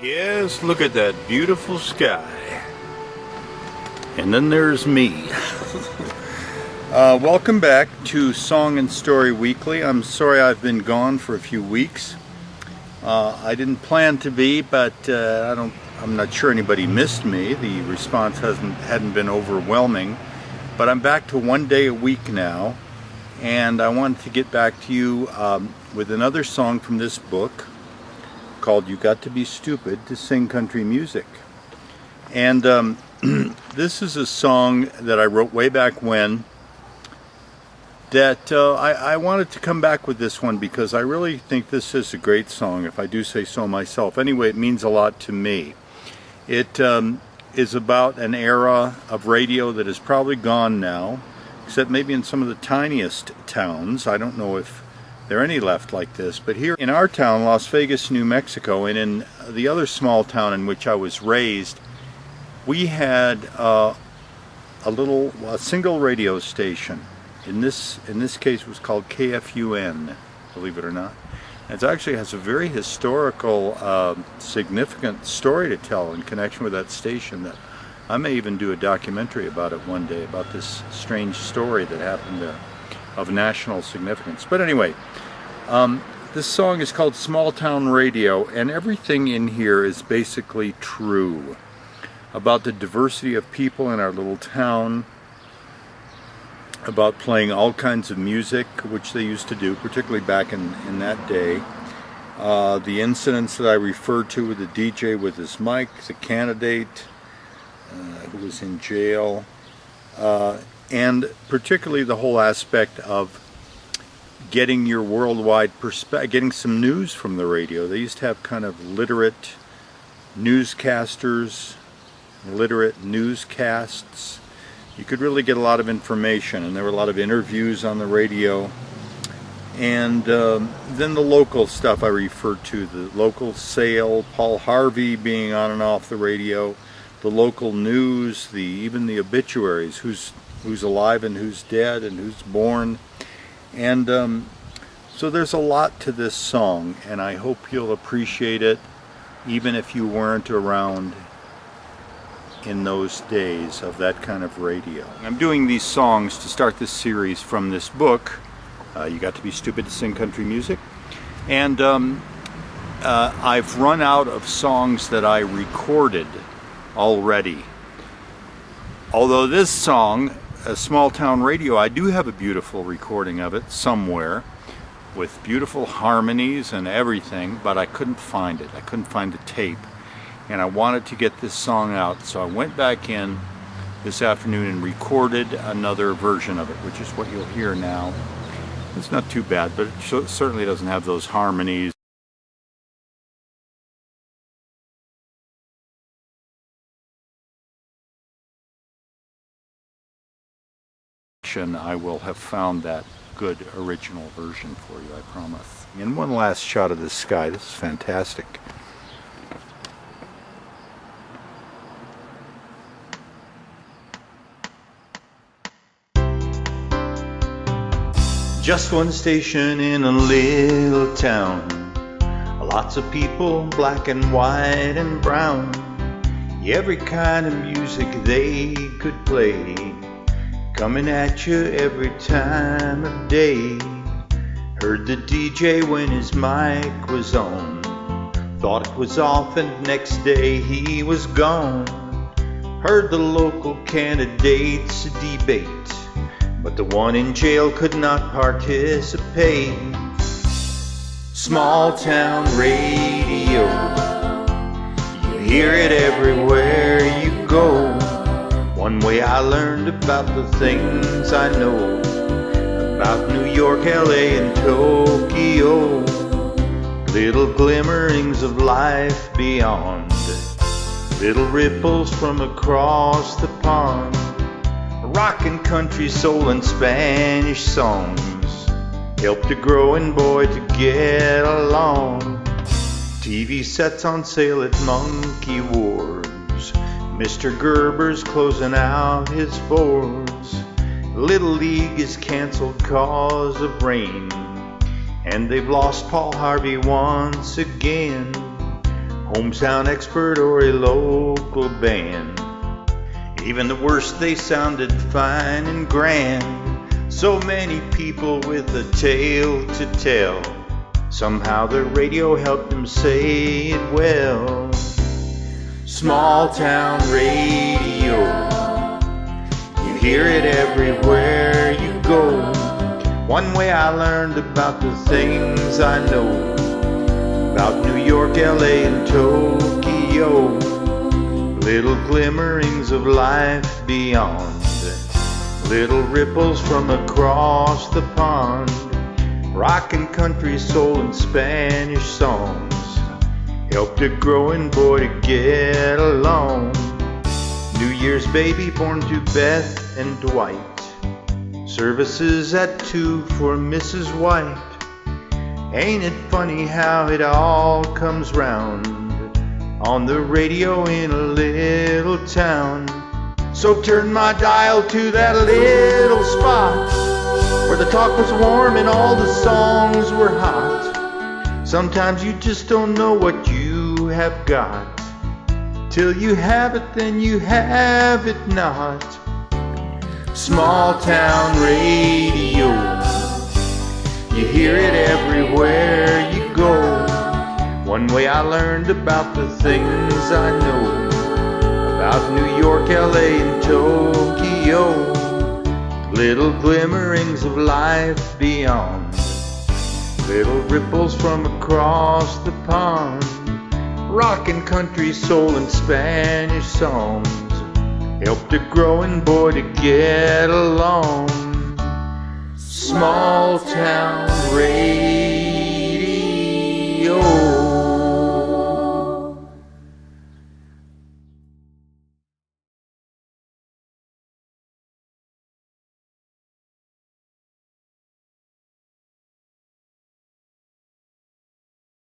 Yes, look at that beautiful sky. And then there's me. Welcome back to Song and Story Weekly. I'm sorry I've been gone for a few weeks. I didn't plan to be, but I'm not sure anybody missed me. The response hadn't been overwhelming. But I'm back to one day a week now, and I wanted to get back to you with another song from this book called You Got to Be Stupid to Sing Country Music. And this is a song that I wrote way back when that I wanted to come back with this one because I really think this is a great song, if I do say so myself. Anyway, it means a lot to me. It is about an era of radio that is probably gone now, except maybe in some of the tiniest towns. I don't know if there are any left like this, but here in our town, Las Vegas, New Mexico, and in the other small town in which I was raised, we had a single radio station. In this case, it was called KFUN, believe it or not. It actually has a very historical, significant story to tell in connection with that station. That I may even do a documentary about it one day, about this strange story that happened there of national significance. But anyway, this song is called Small Town Radio, and everything in here is basically true about the diversity of people in our little town, about playing all kinds of music, which they used to do, particularly back in that day. The incidents that I referred to with the DJ with his mic, the candidate who was in jail, and particularly the whole aspect of getting your worldwide perspective, getting some news from the radio. They used to have kind of literate newscasters, literate newscasts. You could really get a lot of information, and there were a lot of interviews on the radio. And then the local stuff I referred to, the local sale, Paul Harvey being on and off the radio, the local news, even the obituaries, who's alive and who's dead and who's born. And so there's a lot to this song, and I hope you'll appreciate it, even if you weren't around in those days of that kind of radio. I'm doing these songs to start this series from this book, You Got to Be Stupid to Sing Country Music. And I've run out of songs that I recorded already. Although this song, a Small Town Radio, I do have a beautiful recording of it somewhere with beautiful harmonies and everything, but I couldn't find it. I couldn't find the tape. And I wanted to get this song out, so I went back in this afternoon and recorded another version of it, which is what you'll hear now. It's not too bad, but it certainly doesn't have those harmonies. I will have found that good original version for you, I promise. And one last shot of the sky. This is fantastic. Just one station in a little town, lots of people, black and white and brown. Every kind of music they could play, coming at you every time of day. Heard the DJ when his mic was on, thought it was off and next day he was gone. Heard the local candidates debate, but the one in jail could not participate. Small town radio, you hear it everywhere you go. One way I learned about the things I know about New York, LA, and Tokyo. Little glimmerings of life beyond, little ripples from across the pond. Rock and country, soul and Spanish songs helped a growing boy to get along. TV sets on sale at Monkey Wars, Mr. Gerber's closing out his boards. Little League is canceled cause of rain, and they've lost Paul Harvey once again. hometown expert or a local band. Even the worst, they sounded fine and grand. So many people with a tale to tell. Somehow the radio helped them say it well. Small town radio, you hear it everywhere you go. One way I learned about the things I know about New York, LA, and Tokyo. Little glimmerings of life beyond, little ripples from across the pond. Rock and country, soul and Spanish songs helped a growing boy to get along. New Year's baby born to Beth and Dwight. Services at 2 for Mrs. White. Ain't it funny how it all comes round on the radio in a little town? So turn my dial to that little spot where the talk was warm and all the songs were hot. Sometimes you just don't know what you have got. Till you have it, then you have it not. Small town radio, you hear it everywhere you go. One way I learned about the things I know about New York, LA, and Tokyo. Little glimmerings of life beyond, little ripples from across the pond. Rock and country, soul and Spanish songs helped a growing boy to get along. Small town radio.